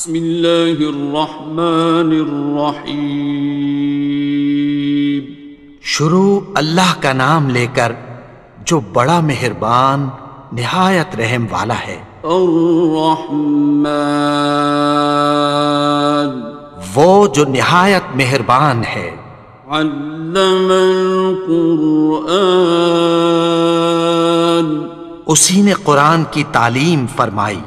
بسم اللہ الرحمن الرحیم۔ شروع اللہ کا نام لے کر جو بڑا مہربان نہایت رحم والا ہے۔ الرحمن، وہ جو نہایت مہربان ہے۔ علم القرآن، اسی نے قرآن کی تعلیم فرمائی۔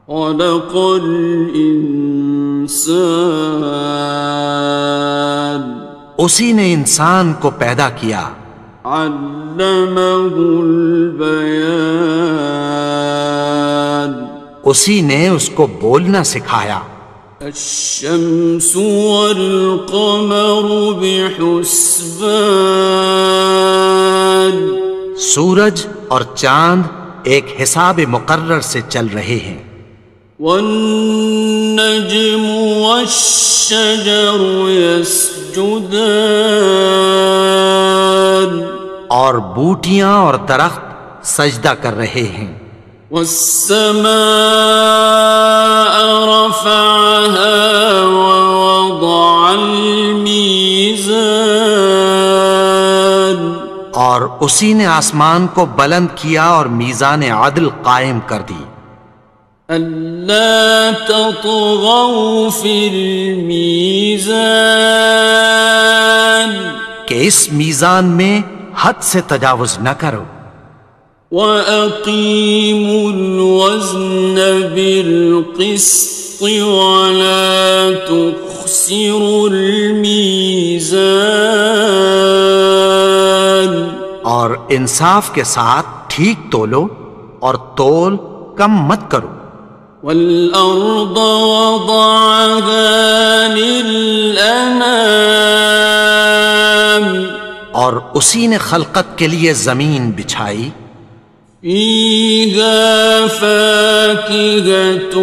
خلق الانسان، اسی نے انسان کو پیدا کیا۔ علمہ البیان، اسی نے اس کو بولنا سکھایا۔ الشمس والقمر بحسبان، سورج اور چاند ایک حساب مقرر سے چل رہے ہیں۔ والنجم والشجر يسجدان، اور بوٹیاں اور درخت سجدہ کر رہے ہیں۔ والسماء رفعها ووضع الميزان، اور اسی نے آسمان کو بلند کیا اور میزان عدل قائم کر دی۔ ألا تطغوا في الميزان، کہ اس میزان میں حد سے تجاوز نہ کرو۔ وأقيموا الوزن بالقسط ولا تخسروا الميزان، اور انصاف کے ساتھ ٹھیک تولو اور تول کم مت کرو۔ والأرض وضعها للأنام، اور اسی نے خلقت کے لیے زمین بچھائی۔ فيها فاكهة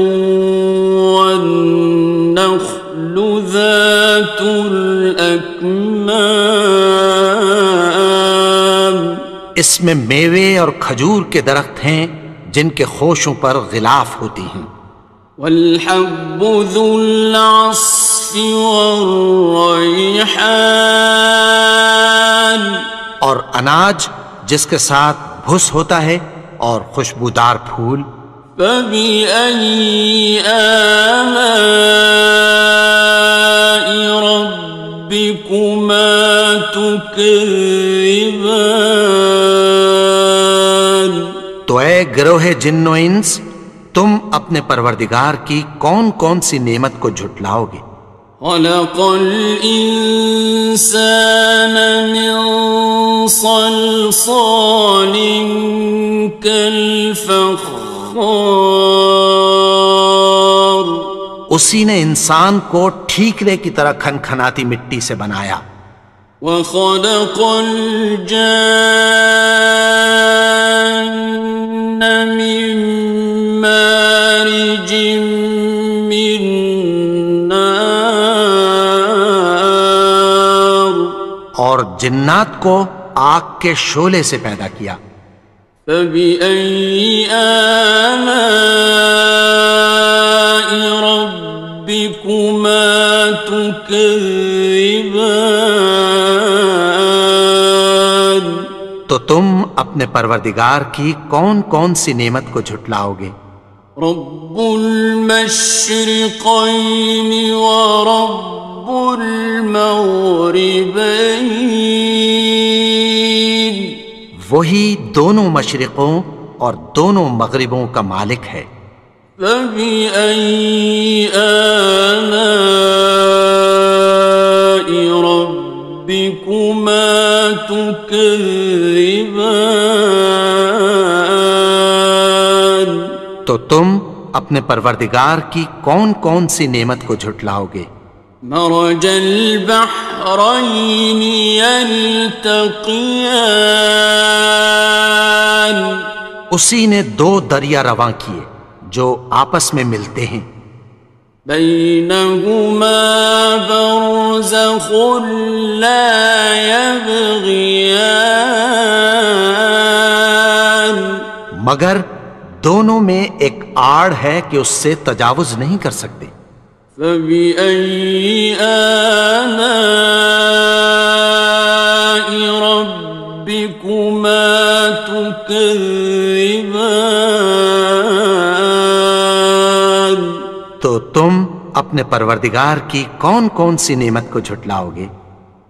والنخل ذات الأكمام، اس میں میوے اور کھجور کے درخت ہیں جن کے خوشوں پر غلاف ہوتی ہیں۔ والحب ذو العصف والریحان، اور اناج جس کے ساتھ بھس ہوتا ہے اور خوشبودار پھول۔ فبأي آلاء ربكما تكذبان، تو اے گروہ جن و انس، تم اپنے پروردگار کی کون کون سی نعمت کو جھٹلاؤ گے؟ خلق الإنسان من صلصال كالفخار، اسی نے انسان کو ٹھیکرے کی طرح کھنکھناتی مٹی سے بنایا۔ وخلق الجان من مارج من نار، اور جنات کو آگ کے شعلے سے پیدا کیا۔ فبأي آلاء ربكما تكذبان، تو تم اپنے پروردگار کی کون کون سی نعمت کو جھٹلاؤ گے؟ رب المشرقين ورب المغربين، وہی دونوں مشرقوں اور دونوں مغربوں کا مالک ہے۔ فبأي آلاء ربكما تكذبان، تو تم اپنے پروردگار کی کون کون سی نعمت کو جھٹلاؤ گے؟ مرج البحرين يلتقيان، اسی نے دو دریا رواں کیے جو آپس میں ملتے ہیں۔ بينهما برزخ لا يبغيان، مگر دونوں میں ایک آڑ ہے کہ اس سے تجاوز نہیں کر سکتے۔ فبأي آلاء ربكما تكذبان؟ تو تم اپنے پروردگار کی کون کون سی نعمت کو جھٹلاؤ گے؟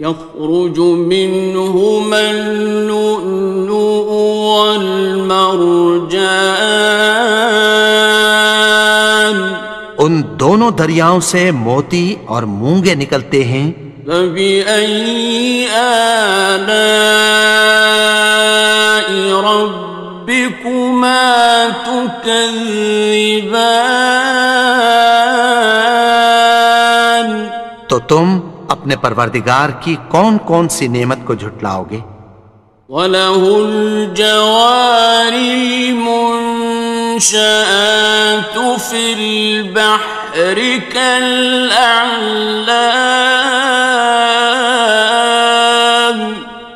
يخرج منهما اللؤلؤ والمرجان، ان دونوں دریاؤں سے موتی اور مونگے نکلتے ہیں۔ فبأي آلاء ربكما تكذبان؟ تو تم اپنے پروردگار کی کون کون سی نعمت کو جھٹلاؤ گے؟ وَلَهُ الْجَوَارِ الْمُنشَآتُ فِي الْبَحْرِ كَالْأَعْلَامِ،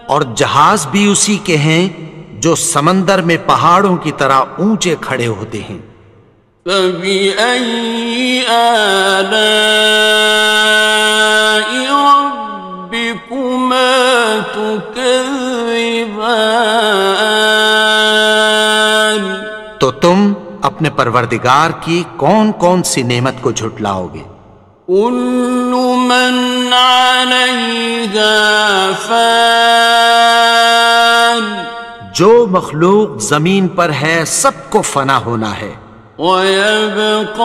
اور جہاز بھی اسی کے ہیں جو سمندر میں پہاڑوں کی طرح اونچے کھڑے ہوتے ہیں۔ فَبِأَيِّ آلَاءِ رَبِّكُمَا تُكَذِّبَانِ؟ تو تم اپنے پروردگار کی کون کون سی نعمت کو جھٹلاؤ گے؟ كُلُّ مَنْ عَلَيْهَا فَانٍ، جو مخلوق زمین پر ہے سب کو فنا ہونا ہے۔ وَيَبْقَى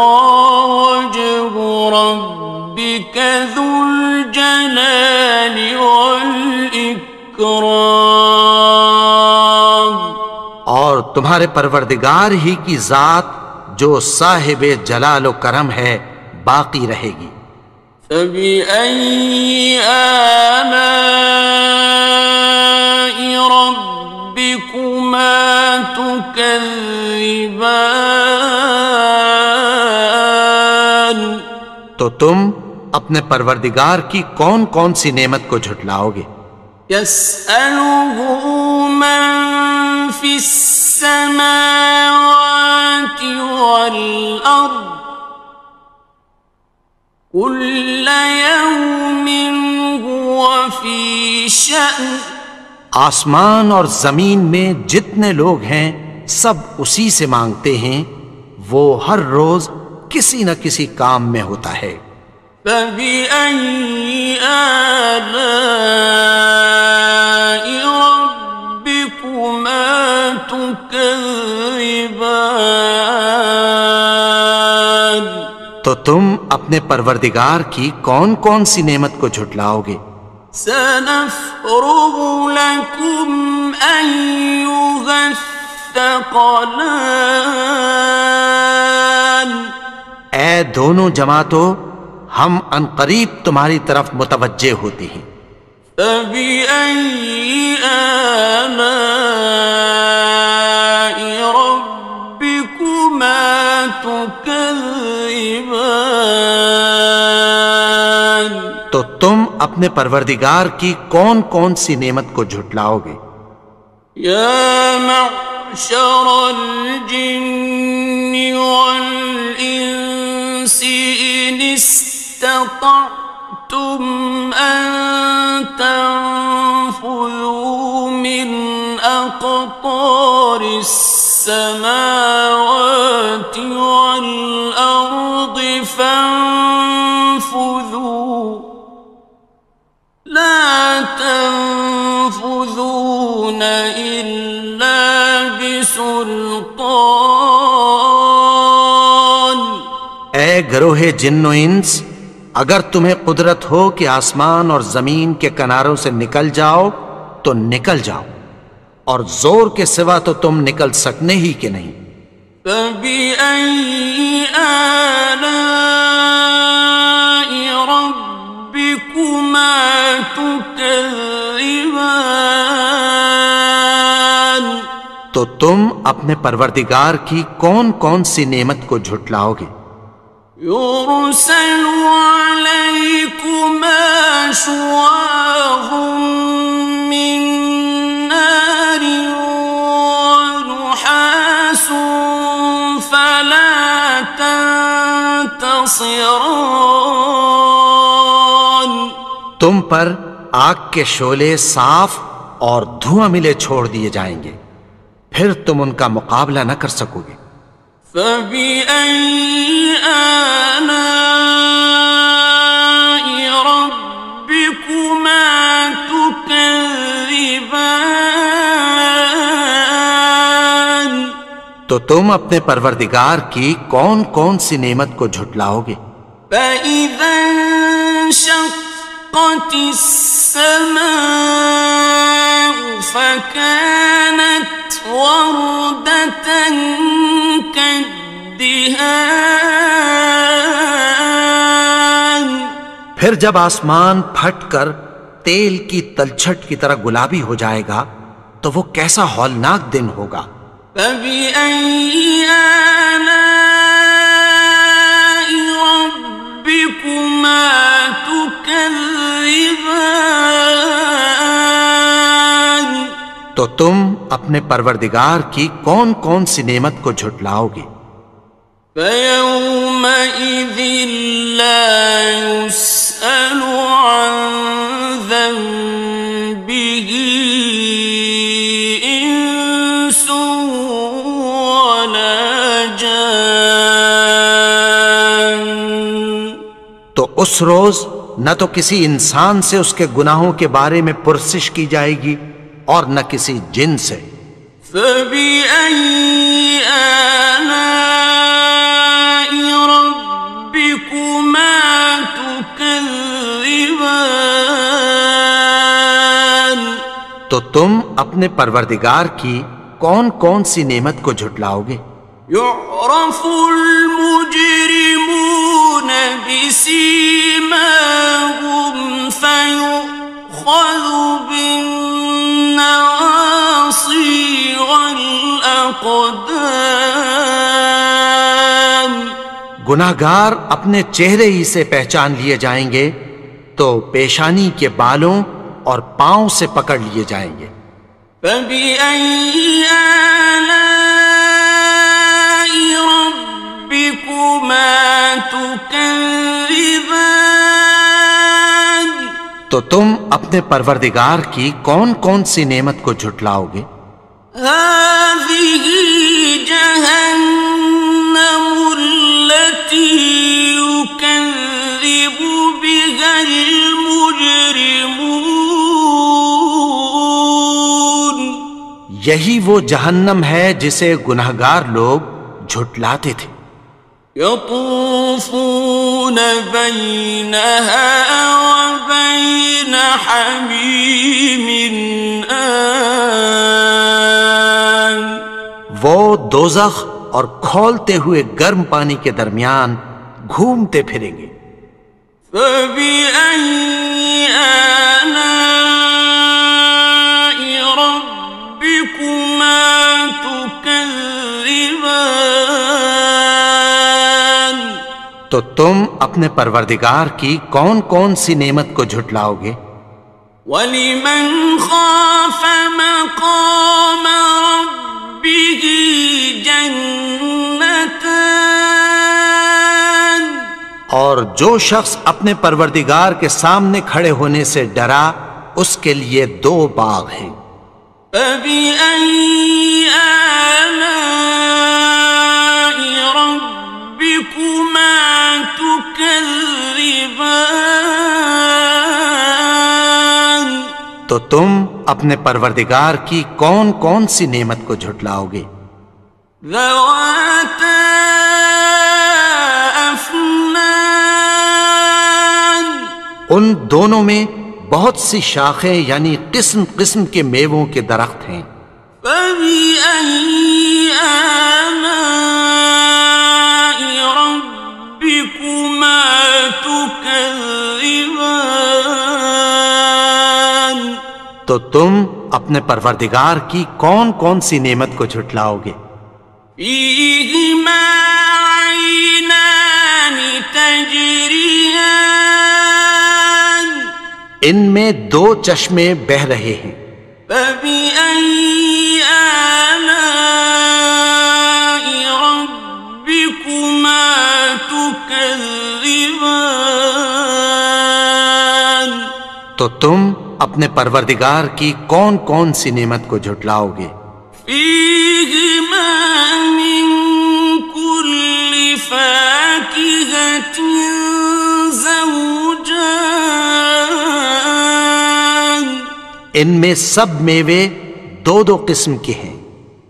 وَجْهُ رَبِّكَ ذُو الْجَلَالِ وَالْإِكْرَامِ، اور تمہارے پروردگار ہی کی ذات جو صاحب جلال و کرم ہے باقی رہے گی۔ فَبِأَيِّ آلَاءِ رَبِّكُمَا تُكَذِّبَانِ؟ تو تم اپنے پروردگار کی کون کون سی نعمت کو جھٹلاؤ گے؟ يَسْأَلُهُ مَن فِي السَّمَاوَاتِ وَالْأَرْضِ كُلَّ يَوْمٍ هُوَ فِي شَأْنٍ، آسمان اور زمین میں جتنے لوگ ہیں سب اسی سے مانگتے ہیں، وہ ہر روز کسی نہ کسی کام میں ہوتا ہے۔ فَبِأَيِّ آلَاءِ رَبِّكُمَا تُكَذِّبَانِ؟ تو تم اپنے پروردگار کی کون کون سی نعمت کو جھٹلاؤ گے؟ سَنَفْرُغُ لَكُمْ أَيُّهَ الثَّقَلَانِ، اے دونوں جماعتوں، ہم عنقریب تمہاری طرف متوجہ ہوتے ہیں۔ فَبِأَيِّ آلَاءِ رَبِّكُمَا تُكَذِّبَانِ؟ تو تم اپنے پروردگار کی کون کون سی نعمت کو جھٹلاؤ گے؟ يَا مَعْشَرَ الْجِنِّ وَالْإِنسِ إِنِ اسْتَطَعْتُمْ أَن تَنفُذُوا مِنْ أَقْطَارِ السَّمَاوَاتِ وَالْأَرْضِ فَانفُذُوا لَا تَنفُذُونَ إِلَّا بِسُلْطَانٍ۔ اے گروہ جن و انس، اگر تمہیں قدرت ہو کہ آسمان اور زمین کے کناروں سے نکل جاؤ تو نکل جاؤ، اور زور کے سوا تو تم نکل سکنے ہی کہ نہیں۔ فَبِأَيِّ آلَاءِ رَبِّكُمَا تُكَذِّبَانِ؟ تو تم اپنے پروردگار کی کون کون سی نعمت کو جھٹلاؤ گے؟ يُرْسَلُ عَلَيْكُمَا شُوَاظٌ مِّن نَّارٍ وَنُحَاسٌ تنتصران تم پر آگ کے شعلے صاف اور دھواں ملے چھوڑ دیے جائیں گے، پھر تم ان کا مقابلہ نہ کر سکو گے۔ فَبِأَيِّ آلَاءِ رَبِّكُمَا تُكَذِّبَانِ تو تم اپنے پروردگار کی کون کون سی نعمت کو جھٹلاؤ گے؟ فَإِذَا انشَقَّتِ السَّمَاءُ فَكَانَتْ وَرْدَةً كَالدِّهَانِ پھر جب آسمان پھٹ کر تیل کی تلچھٹ کی طرح گلابی ہو جائے گا تو وہ کیسا ہولناک دن ہوگا۔ فَبِأَيِّ آلَاءِ رَبِّكُمَا تُكَذِّبَانِ تو تم اپنے پروردگار کی کون کون سی نعمت کو جھٹلاؤ گے؟ فَيَوْمَئِذٍ لَا يُسْأَلُ عَنْ ذَنبِهِ إِنسٌ وَلَا جَانٌ تو اس روز نہ تو کسی انسان سے اس کے گناہوں کے بارے میں پرسش کی جائے گی اور نہ کسی جن سے۔ فَبِأَيِّ آلَاءِ رَبِّكُمَا تُكَذِّبَانِ تو تم اپنے پروردگار کی کون کون سی نعمت کو جھٹلاؤ گے؟ يُعْرَفُ الْمُجْرِمُونَ بِسِيمَاهُمْ فَيُؤْخَذُ بِالنَّوَاصِي وَالْأَقْدَامِ گناہگار اپنے چہرے ہی سے پہچان لیے جائیں گے تو پیشانی کے بالوں اور پاؤں سے پکڑ لیے جائیں گے۔ فَبِأَيِّ آلَاءِ رَبِّكُمَا تُكَذِّبَانِ تو تم اپنے پروردگار کی کون کون سی نعمت کو جھٹلاؤ گے؟ هَذِهِ جَهَنَّمُ الَّتِي يُكَذِّبُ بِهَا الْمُجْرِمُونَ یہی وہ جہنم ہے جسے گناہگار لوگ جھٹلاتے تھے۔ يَطُوفُونَ بَيْنَهَا وَبَيْنَ حَمِيمٍ آنٍ وہ دوزخ اور کھولتے ہوئے گرم پانی کے درمیان گھومتے پھریں گے۔ فَبِأَيِّ آلَاءِ رَبِّكُمَا تُكَذِّبَانِ تو تم اپنے پروردگار کی کون کون سی نعمت کو جھٹلاؤ گے؟ وَلِمَنْ خَافَ مَقَامَ رَبِّهِ جَنَّتَانِ اور جو شخص اپنے پروردگار کے سامنے کھڑے ہونے سے ڈرا اس کے لیے دو باغ ہیں۔ فَبِأَيِّ آلَاءِ رَبِّكُمَا تُكَذِّبَانِ تو تم اپنے پروردگار کی کون کون سی نعمت کو جھٹلاؤ گے؟ ذَوَاتَا أَفْنَانٍ ان دونوں میں بہت سی شاخیں یعنی قسم قسم کے میووں کے درخت ہیں۔ فَبِأَيِّ آلَاءِ رَبِّكُمَا تُكَذِّبَانِ تو تم اپنے پروردگار کی کون کون سی نعمت کو جھٹلاؤ گے؟ فِيهِمَا عَيْنَانِ تَجْرِيَانِ ان میں دو چشمے بہہ رہے ہیں۔ فَبِأَيِّ آلَاءِ رَبِّكُمَا تُكَذِّبَانِ تكذبان تو تم اپنے پروردگار کی کون کون سی نعمت کو جھٹلاؤ گے؟ فيهما من كل فاكهة زوجان ان میں سب میوے دو دو قسم کے ہیں۔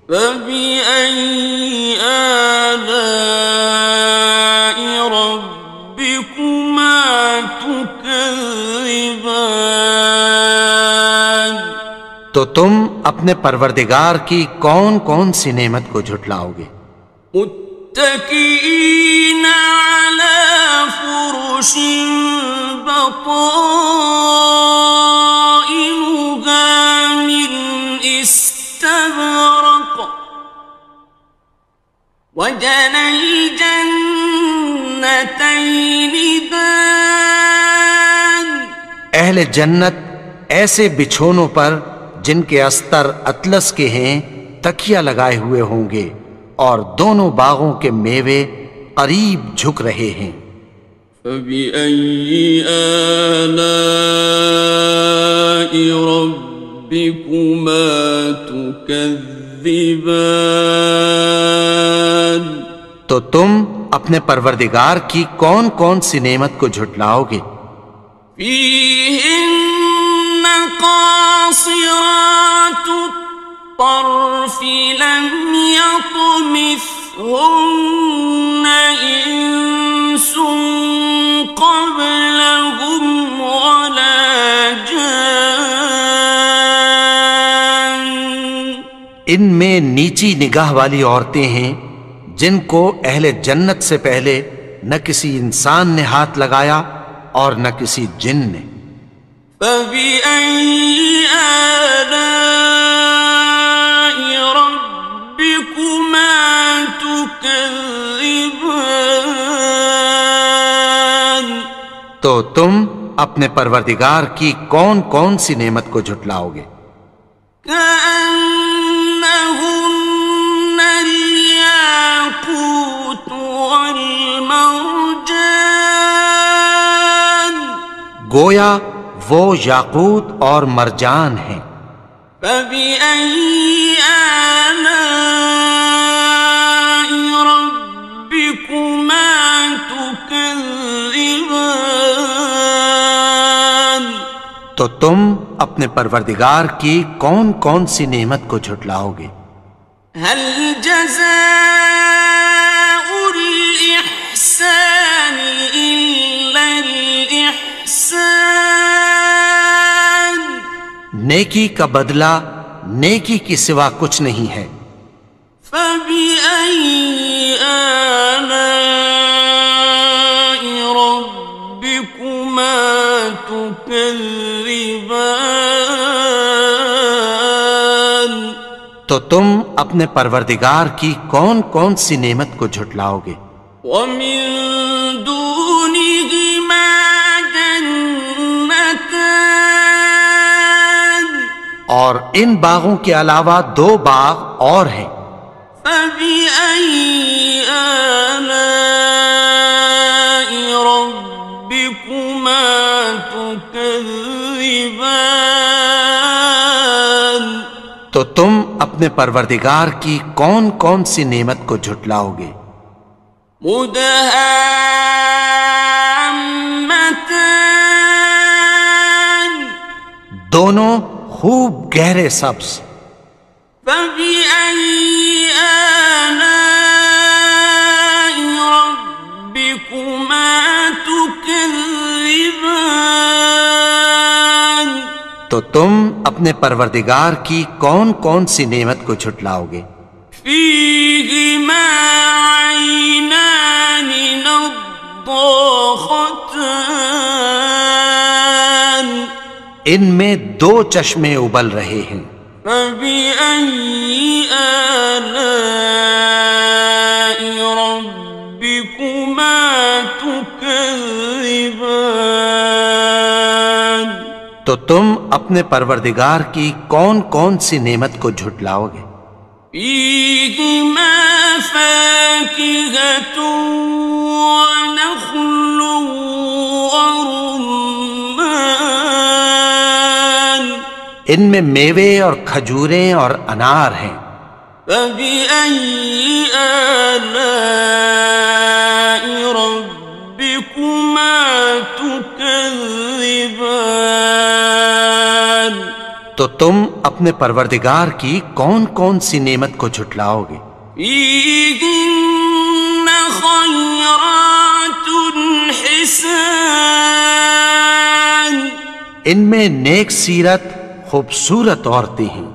فبأي آلاء ربكما تكذبان تو تم اپنے پروردگار کی کون کون سی نعمت کو جھٹلاؤ گے؟ متكئين على فرش بطائنها من استبرق وجنى الجنتين دان اہل جنت ایسے بچھونوں پر جن کے استر اطلس کے ہیں تکیہ لگائے ہوئے ہوں گے اور دونوں باغوں کے میوے قریب جھک رہے ہیں۔ فبأي آلاء ربكما تكذبان تو تم اپنے پروردگار کی کون کون سی نعمت کو جھٹلاؤ گے؟ فيهن قاصرات الطرف لم يطمثهن إنس قبلهم ولا جان ان میں نیچی نگاہ والی عورتیں ہیں جن کو اہل جنت سے پہلے نہ کسی انسان نے ہاتھ لگایا اور نہ کسی جن نے۔ فبأي آلاء ربكما تكذبان تو تم اپنے پروردگار کی کون کون سی نعمت کو جھٹلاؤ گے؟ كأنهن الياقوت والمرجان گویا وہ یاقوت اور مرجان ہیں۔ فبأي آلاء ربكما تكذبان تو تم اپنے پروردگار کی کون کون سی نعمت کو جھٹلاؤ گے؟ هل جزاء الإحسان إلا الإحسان نیکی کا بدلہ نیکی کی سوا کچھ نہیں ہے۔ فبأي آلاء ربكما تكذبان تو تم اپنے پروردگار کی کون کون سی نعمت کو جھٹلاؤ گے؟ ومن دونهما جنتان اور ان باغوں کے علاوہ دو باغ اور ہیں۔ فبأي آلاء ربكما تكذبان تو تم اپنے پروردگار کی کون کون سی نعمت کو جھٹلاؤ گے؟ مدهامتان دونوں خوب گہرے سبز۔ فبأي آلاء ربكما تكذبان تو تم اپنے پروردگار کی کون کون سی نعمت کو جھٹلاؤ گے؟ فيهما عينان نضاختان ان میں دو چشمے ابل رہے ہیں۔ فبأي آلاء ربكما تكذبان تو تم اپنے پروردگار کی کون کون سی نعمت کو جھٹلاؤ گے؟ فيهما فاكهة ونخل ورمان ان میں میوے اور کھجوریں اور انار ہیں۔ فبأي آلاء ربكما تكذبان؟ تو تم اپنے پروردگار کی کون کون سی نعمت کو جھٹلاؤ گے؟ فيهن خيرات حسان ان میں نیک سیرت خوبصورت عورتیں ہیں۔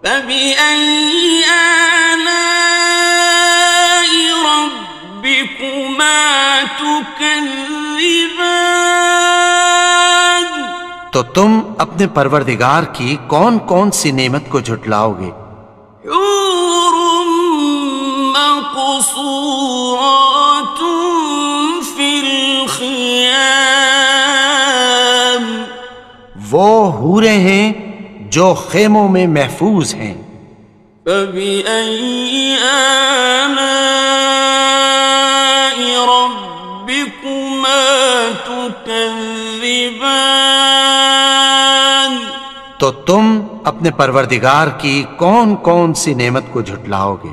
فبأي آلاء ربكما تكذبان؟ تو تم اپنے پروردگار کی کون کون سی نعمت کو جھٹلاؤ گے؟ حور مقصورات في الخيام وہ حوریں ہیں جو خیموں میں محفوظ ہیں۔ فبأي آلاء ربكما تكذبان؟ تو تم اپنے پروردگار کی کون کون سی نعمت کو جھٹلاؤ گے؟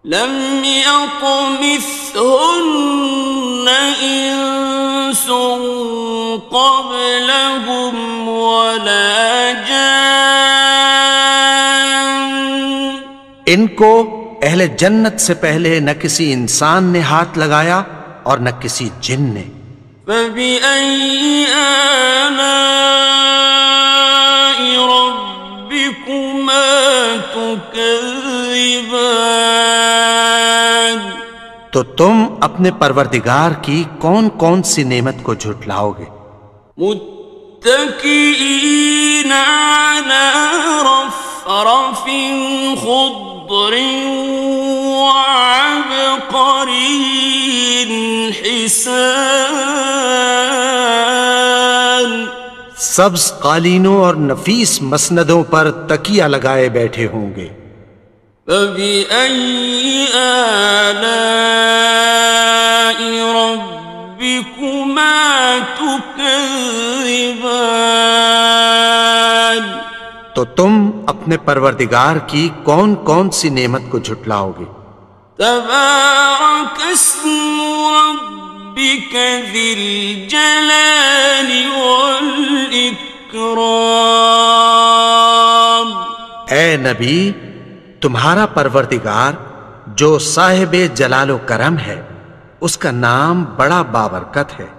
لم يطمثهن إنس قبلهم ولا جان ان کو اہل جنت سے پہلے نہ کسی انسان نے ہاتھ لگایا اور نہ کسی جن نے۔ فبأي آلاء ربكما تكذبان؟ تو تم اپنے پروردگار کی کون کون سی نعمت کو جھٹلاؤ گے؟ متكئين على رفرف خضر وعبقري حسان سبز قالینوں اور نفیس مسندوں پر تکیہ لگائے بیٹھے ہوں گے۔ فبأي آلاء ربكما تكذبان؟ تو تم اپنے پروردگار کی کون کون سی نعمت کو جھٹلاؤ گے؟ تبارك اسم ربك ذي الجلال والإكرام اے نبی، تمہارا پروردگار جو صاحب جلال و کرم ہے، اس کا نام بڑا بابرکت ہے۔